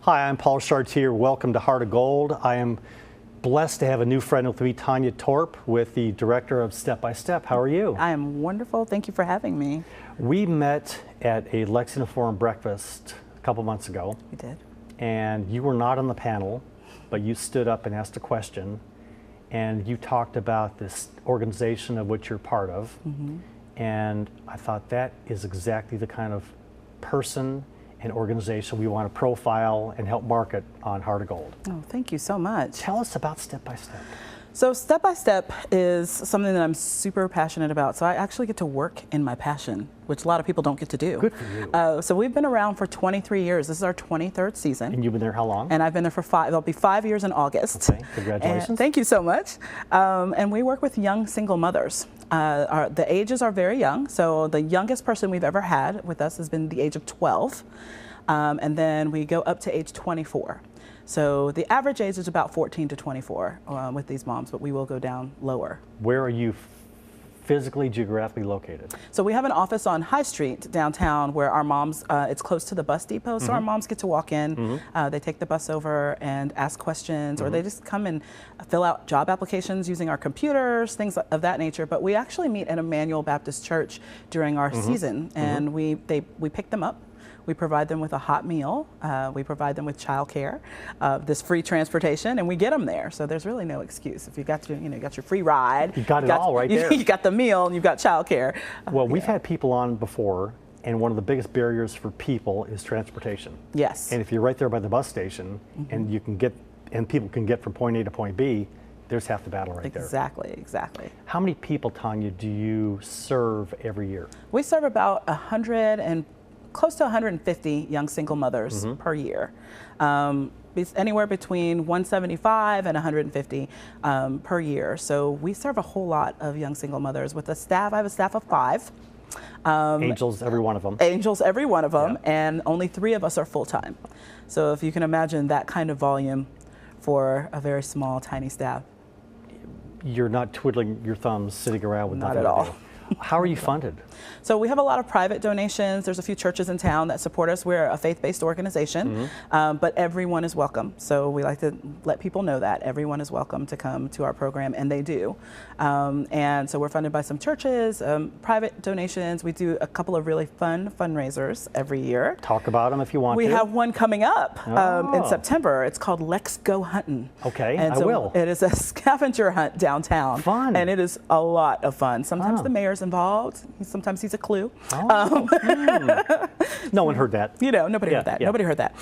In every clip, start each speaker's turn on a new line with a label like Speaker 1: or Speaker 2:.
Speaker 1: Hi, I'm Paul Chartier. Welcome to Heart of Gold. I am blessed to have a new friend with me, Tanya Torp, with the director of Step by Step. How are you?
Speaker 2: I am wonderful. Thank you for having me.
Speaker 1: We met at a Lexington Forum breakfast a couple months ago.
Speaker 2: We did.
Speaker 1: And you were not on the panel, but you stood up and asked a question. And you talked about this organization of which you're part of. Mm-hmm. And I thought that is exactly the kind of person and organization we want to profile and help market on Heart of Gold.
Speaker 2: Oh, thank you so much.
Speaker 1: Tell us about Step by Step.
Speaker 2: So Step by Step is something that I'm super passionate about. So I actually get to work in my passion, which a lot of people don't get to do.
Speaker 1: Good for you.
Speaker 2: So we've been around for 23 years. This is our 23rd season.
Speaker 1: And you've been there how long?
Speaker 2: And I've been there for it'll be 5 years in August.
Speaker 1: Okay, congratulations.
Speaker 2: And thank you so much. And we work with young single mothers. The ages are very young. So the youngest person we've ever had with us has been the age of 12. And then we go up to age 24. So the average age is about 14 to 24 with these moms, but we will go down lower.
Speaker 1: Where are you physically, geographically located?
Speaker 2: So we have an office on High Street downtown where our moms, it's close to the bus depot, so our moms get to walk in. They take the bus over and ask questions, or they just come and fill out job applications using our computers, things of that nature. But we actually meet at Emmanuel Baptist Church during our season, and we pick them up. We provide them with a hot meal. We provide them with childcare, this free transportation, and we get them there. So there's really no excuse. If you got your, got your free ride,
Speaker 1: you got it all right there.
Speaker 2: You got the meal, and you've got childcare.
Speaker 1: Well, we've had people on before, and one of the biggest barriers for people is transportation.
Speaker 2: Yes.
Speaker 1: And if you're right there by the bus station, and you can get, and people can get from point A to point B, there's half the battle right there.
Speaker 2: Exactly.
Speaker 1: How many people, Tanya, do you serve every year?
Speaker 2: We serve about close to 150 young single mothers per year. It's anywhere between 175 and 150 per year. So we serve a whole lot of young single mothers with a staff. I have a staff of 5.
Speaker 1: Angels, every one of them.
Speaker 2: Angels, every one of them, and only 3 of us are full-time. So if you can imagine that kind of volume for a very small, tiny staff.
Speaker 1: You're not twiddling your thumbs sitting around with nothing
Speaker 2: Not at all.
Speaker 1: to do. How are you funded?
Speaker 2: So we have a lot of private donations. There's a few churches in town that support us. We're a faith-based organization, but everyone is welcome. So we like to let people know that everyone is welcome to come to our program, and they do. And so we're funded by some churches, private donations. We do a couple of really fun fundraisers every year.
Speaker 1: Talk about them if you want to.
Speaker 2: We have one coming up in September. It's called Lex Go Huntin'.
Speaker 1: Okay,
Speaker 2: and
Speaker 1: I will.
Speaker 2: It is a scavenger hunt downtown.
Speaker 1: Fun.
Speaker 2: And it is a lot of fun. Sometimes the mayor's involved. Sometimes he's a clue.
Speaker 1: No one heard that.
Speaker 2: Nobody heard that. Nobody heard that.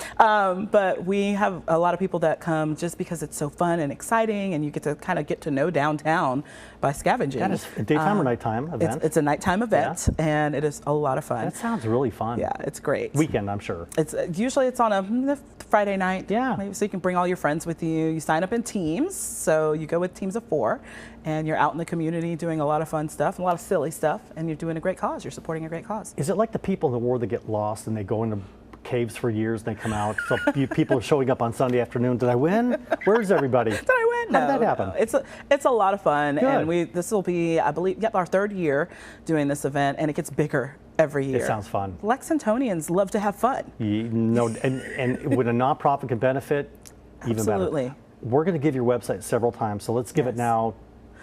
Speaker 2: But we have a lot of people that come just because it's so fun and exciting, and you get to kind of get to know downtown by scavenging.
Speaker 1: That is a daytime or nighttime event?
Speaker 2: It's a nighttime event, and it is a lot of fun.
Speaker 1: That sounds really fun.
Speaker 2: Yeah, it's great.
Speaker 1: Weekend, I'm sure.
Speaker 2: It's usually it's on a Friday night.
Speaker 1: Yeah.
Speaker 2: Maybe, so you can bring all your friends with you. You sign up in teams, so you go with teams of 4, and you're out in the community doing a lot of fun stuff, a lot of silly stuff, and you're doing a great cause. You're supporting a great cause.
Speaker 1: Is it like the people in the war that get lost and they go into caves for years and they come out? So people are showing up on Sunday afternoon. Did I win? Where's everybody?
Speaker 2: Did I win?
Speaker 1: How did that happen?
Speaker 2: No. It's a lot of fun.
Speaker 1: Good.
Speaker 2: And this will be, I believe, our 3rd year doing this event, and it gets bigger every year.
Speaker 1: It sounds fun.
Speaker 2: Lexingtonians love to have fun.
Speaker 1: And when a nonprofit can benefit, even
Speaker 2: Absolutely.
Speaker 1: better. We're going to give your website several times, so let's give it now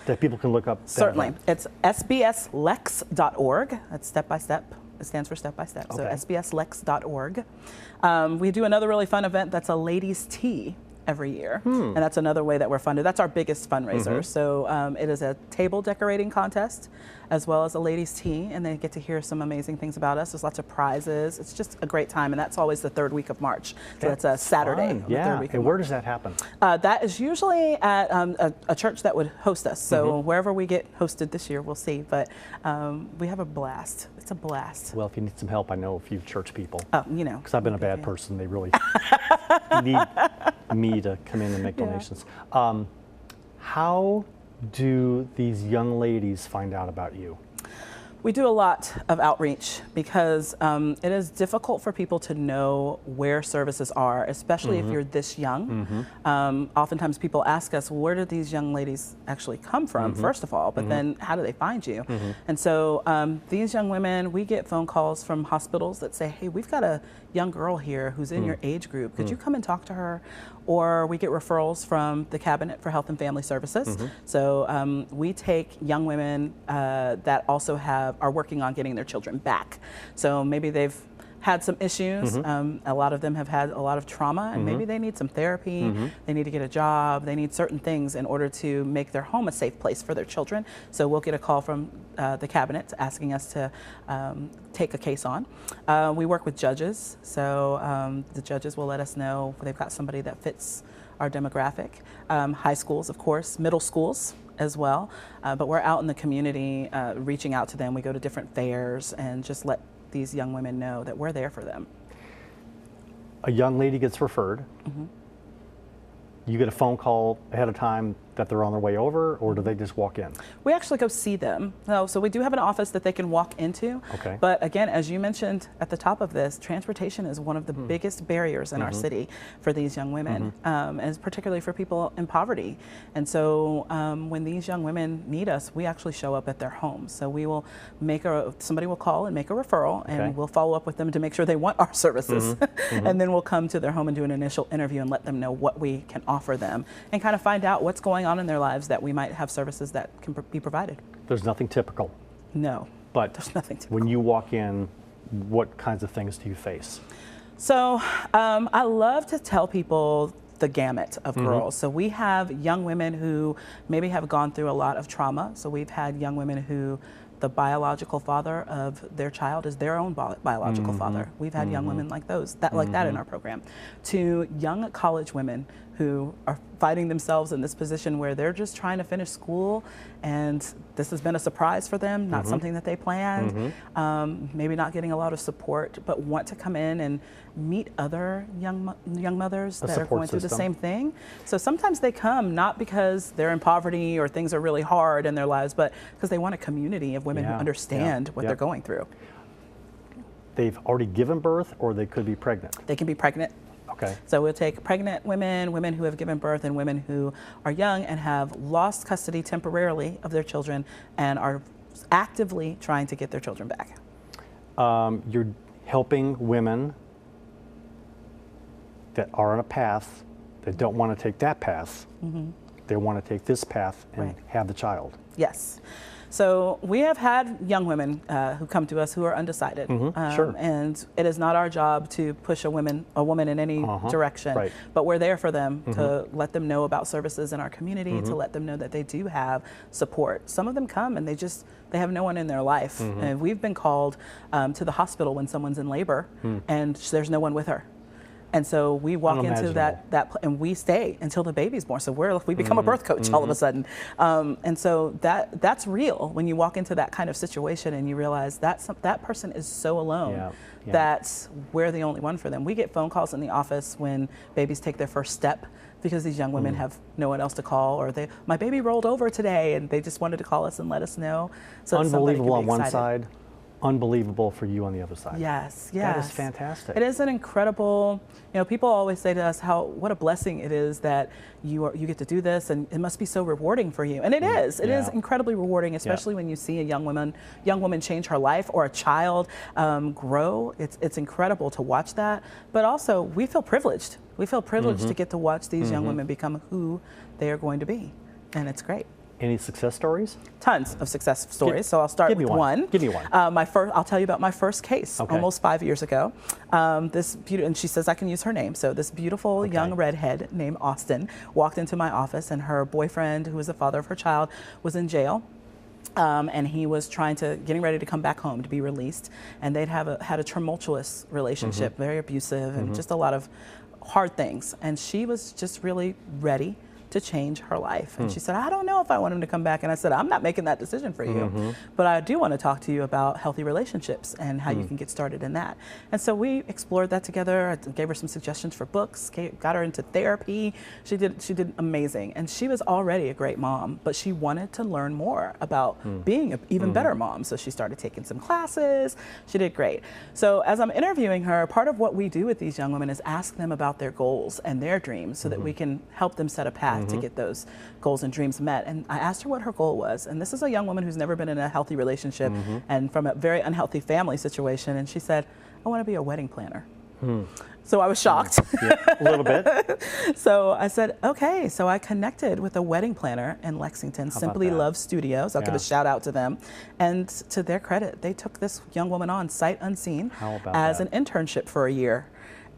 Speaker 1: that people can look up.
Speaker 2: Certainly. It's sbslex.org. That's Step by Step. It stands for Step by Step.
Speaker 1: Okay.
Speaker 2: So sbslex.org. We do another really fun event that's a ladies' tea every year, and that's another way that we're funded. That's our biggest fundraiser. So it is a table decorating contest as well as a ladies' tea, and they get to hear some amazing things about us. There's lots of prizes. It's just a great time, and that's always the 3rd week of March. So that's a Saturday.
Speaker 1: Fun. Yeah. And where does that happen?
Speaker 2: That is usually at a church that would host us. So wherever we get hosted this year, we'll see. But we have a blast. It's a blast.
Speaker 1: Well, if you need some help, I know a few church people.
Speaker 2: Because
Speaker 1: I've been a bad person. They really need me to come in and make donations. How do these young ladies find out about you?
Speaker 2: We do a lot of outreach because it is difficult for people to know where services are, especially if you're this young. Oftentimes people ask us, well, where did these young ladies actually come from, first of all, but then how do they find you? And so these young women, we get phone calls from hospitals that say, hey, we've got a young girl here who's in your age group. Could you come and talk to her? Or we get referrals from the Cabinet for Health and Family Services. So we take young women that also are working on getting their children back. So maybe they've had some issues. A lot of them have had a lot of trauma, and maybe they need some therapy. They need to get a job. They need certain things in order to make their home a safe place for their children. So we'll get a call from the Cabinet asking us to take a case on. We work with judges, so the judges will let us know if they've got somebody that fits our demographic. High schools, of course, middle schools as well, but we're out in the community reaching out to them. We go to different fairs and just let these young women know that we're there for them.
Speaker 1: A young lady gets referred. You get a phone call ahead of time that they're on their way over, or do they just walk in?
Speaker 2: We actually go see them. So we do have an office that they can walk into.
Speaker 1: Okay.
Speaker 2: But again, as you mentioned at the top of this, transportation is one of the biggest barriers in our city for these young women, and particularly for people in poverty. And so when these young women need us, we actually show up at their homes. So we will somebody will call and make a referral, and we'll follow up with them to make sure they want our services. And then we'll come to their home and do an initial interview and let them know what we can offer them and kind of find out what's going on in their lives that we might have services that can be provided.
Speaker 1: There's nothing typical.
Speaker 2: No,
Speaker 1: But
Speaker 2: there's nothing typical.
Speaker 1: when you walk in, what kinds of things do you face?
Speaker 2: So I love to tell people the gamut of girls. So we have young women who maybe have gone through a lot of trauma. So we've had young women who the biological father of their child is their own biological father. We've had young women like that in our program. To young college women who are finding themselves in this position where they're just trying to finish school, and this has been a surprise for them, not something that they planned, maybe not getting a lot of support, but want to come in and meet other young mothers that are going through the same thing. So sometimes they come not because they're in poverty or things are really hard in their lives, but because they want a community of women who understand what they're going through.
Speaker 1: They've already given birth, or they could be pregnant?
Speaker 2: They can be pregnant.
Speaker 1: Okay.
Speaker 2: So we'll take pregnant women, women who have given birth, and women who are young and have lost custody temporarily of their children and are actively trying to get their children back.
Speaker 1: You're helping women that are on a path, that don't want to take that path. They want to take this path and have the child.
Speaker 2: Yes. So we have had young women who come to us who are undecided,
Speaker 1: Sure.
Speaker 2: and it is not our job to push a woman in any direction, but we're there for them to let them know about services in our community, to let them know that they do have support. Some of them come and they have no one in their life, and we've been called to the hospital when someone's in labor and there's no one with her. And so we walk into that and we stay until the baby's born. So we become a birth coach all of a sudden. And so that's real when you walk into that kind of situation and you realize that person is so alone that we're the only one for them. We get phone calls in the office when babies take their first step because these young women have no one else to call, or my baby rolled over today and they just wanted to call us and let us know. So
Speaker 1: unbelievable on one side, unbelievable for you on the other side.
Speaker 2: Yes.
Speaker 1: That is fantastic.
Speaker 2: It is an incredible, people always say to us what a blessing it is that you get to do this, and it must be so rewarding for you. And it is. It is incredibly rewarding, especially when you see a young woman change her life, or a child grow. It's incredible to watch that. But also, we feel privileged. We feel privileged to get to watch these young women become who they are going to be. And it's great.
Speaker 1: Any success stories?
Speaker 2: Tons of success stories. So I'll start with one.
Speaker 1: Give me one.
Speaker 2: I'll tell you about my first case almost 5 years ago. And she says I can use her name. So this beautiful young redhead named Austin walked into my office, and her boyfriend, who was the father of her child, was in jail. And he was getting ready to come back home to be released. And they'd had a tumultuous relationship, very abusive, and just a lot of hard things. And she was just really ready to change her life. And she said, I don't know if I want him to come back. And I said, I'm not making that decision for you, but I do want to talk to you about healthy relationships and how you can get started in that. And so we explored that together. I gave her some suggestions for books, got her into therapy. She did amazing. And she was already a great mom, but she wanted to learn more about being an even better mom. So she started taking some classes. She did great. So as I'm interviewing her, part of what we do with these young women is ask them about their goals and their dreams so that we can help them set a path to get those goals and dreams met. And I asked her what her goal was. And this is a young woman who's never been in a healthy relationship and from a very unhealthy family situation. And she said, I want to be a wedding planner. So I was shocked.
Speaker 1: Yeah, a little bit.
Speaker 2: So I said, okay. So I connected with a wedding planner in Lexington, Simply
Speaker 1: that?
Speaker 2: Love Studios. I'll give
Speaker 1: Yeah.
Speaker 2: a shout out to them. And to their credit, they took this young woman on sight unseen
Speaker 1: How about
Speaker 2: as
Speaker 1: that?
Speaker 2: an internship for a year.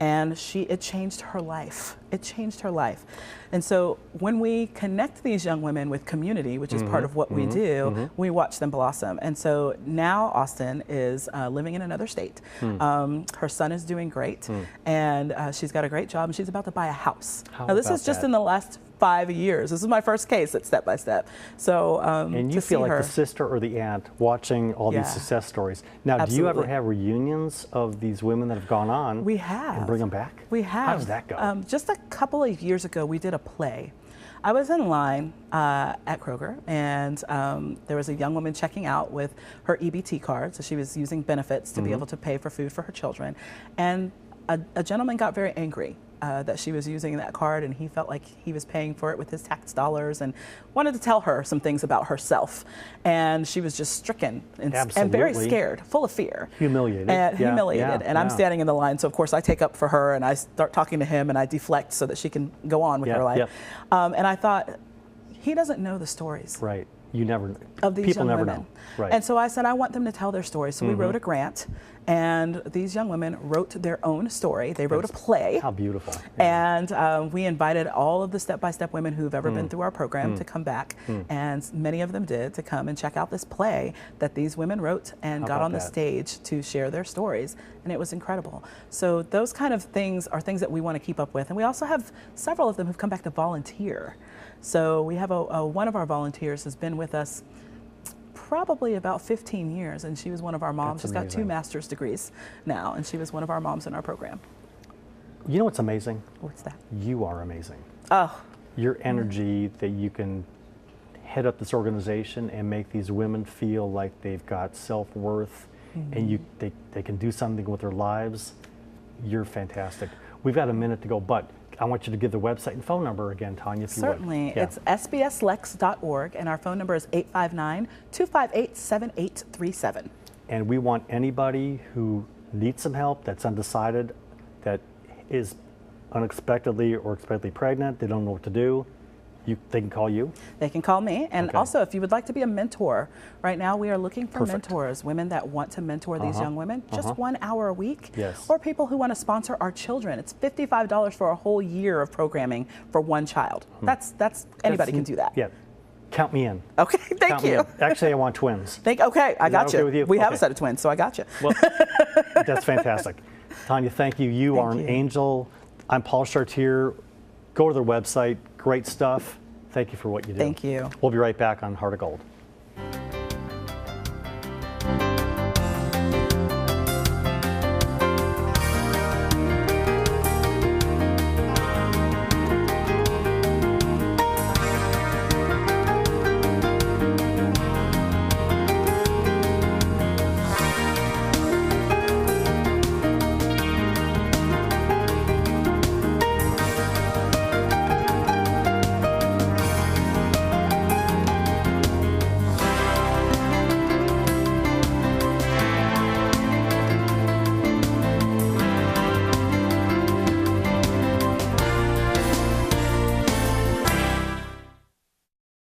Speaker 2: And it changed her life. It changed her life. And so when we connect these young women with community, which is part of what we do, we watch them blossom. And so now Austin is living in another state. Her son is doing great, and she's got a great job, and she's about to buy a house.
Speaker 1: How
Speaker 2: Now this
Speaker 1: about
Speaker 2: is just
Speaker 1: that?
Speaker 2: in the last 5 years. This is my first case at Step by Step. So
Speaker 1: And
Speaker 2: to
Speaker 1: you
Speaker 2: see
Speaker 1: feel like
Speaker 2: her,
Speaker 1: the sister or the aunt watching all
Speaker 2: Yeah.
Speaker 1: these success stories. Now, do you ever
Speaker 2: Absolutely.
Speaker 1: have reunions of these women that have gone on?
Speaker 2: We have.
Speaker 1: And bring them back?
Speaker 2: We have.
Speaker 1: How does that go?
Speaker 2: Just a couple of years ago, we did a play. I was in line at Kroger, and there was a young woman checking out with her EBT card. So she was using benefits to be able to pay for food for her children. And a gentleman got very angry that she was using that card, and he felt like he was paying for it with his tax dollars and wanted to tell her some things about herself. And she was just stricken and very
Speaker 1: Absolutely.
Speaker 2: scared, full of fear.
Speaker 1: Humiliated.
Speaker 2: And
Speaker 1: Yeah,
Speaker 2: humiliated.
Speaker 1: yeah,
Speaker 2: And I'm
Speaker 1: yeah.
Speaker 2: standing in the line, so of course I take up for her and I start talking to him and I deflect so that she can go on with
Speaker 1: Yeah,
Speaker 2: her life.
Speaker 1: yeah.
Speaker 2: And I thought, he doesn't know the stories
Speaker 1: Right. You never,
Speaker 2: of these
Speaker 1: people
Speaker 2: young
Speaker 1: never
Speaker 2: women.
Speaker 1: know. Right.
Speaker 2: And so I said, I want them to tell their story. So we wrote a grant, and these young women wrote their own story. They wrote a play.
Speaker 1: How beautiful. Yeah.
Speaker 2: And we invited all of the step-by-step women who've ever been through our program to come back, and many of them did, to come and check out this play that these women wrote and
Speaker 1: How
Speaker 2: got
Speaker 1: about
Speaker 2: on the
Speaker 1: that?
Speaker 2: stage to share their stories, and it was incredible. So those kind of things are things that we want to keep up with, and we also have several of them who've come back to volunteer. So we have one of our volunteers has been with us probably about 15 years, and she was one of our moms.
Speaker 1: That's
Speaker 2: She's got 2
Speaker 1: amazing.
Speaker 2: master's degrees now, and she was one of our moms in our program.
Speaker 1: You know what's amazing?
Speaker 2: What's that?
Speaker 1: You are amazing.
Speaker 2: Oh,
Speaker 1: Your energy that you can head up this organization and make these women feel like they've got self-worth and they can do something with their lives. You're fantastic. We've got a minute to go, but I want you to give the website and phone number again, Tanya, if you would.
Speaker 2: certainly.
Speaker 1: Yeah.
Speaker 2: It's sbslex.org, and our phone number is 859-258-7837.
Speaker 1: And we want anybody who needs some help, that's undecided, that is unexpectedly or expectedly pregnant, they don't know what to do, they can call you.
Speaker 2: They can call me. And
Speaker 1: Okay.
Speaker 2: also, if you would like to be a mentor, right now we are looking for
Speaker 1: Perfect.
Speaker 2: mentors, women that want to mentor these young women, just 1 hour a week.
Speaker 1: Yes.
Speaker 2: Or people who want to sponsor our children. It's $55 for a whole year of programming for one child. That's anybody can do that.
Speaker 1: Yeah. Count me in.
Speaker 2: Okay, thank
Speaker 1: Count me
Speaker 2: you.
Speaker 1: in. Actually, I want twins.
Speaker 2: Okay, I
Speaker 1: Is that
Speaker 2: got
Speaker 1: okay
Speaker 2: you.
Speaker 1: with you?
Speaker 2: We have
Speaker 1: Okay.
Speaker 2: a set of twins, so I got you.
Speaker 1: Well, that's fantastic. Tanya, thank you. You
Speaker 2: Thank
Speaker 1: are an
Speaker 2: you.
Speaker 1: angel. I'm Paul Chartier. Go to their website. Great stuff. Thank you for what you do.
Speaker 2: Thank you.
Speaker 1: We'll be right back on Heart of Gold.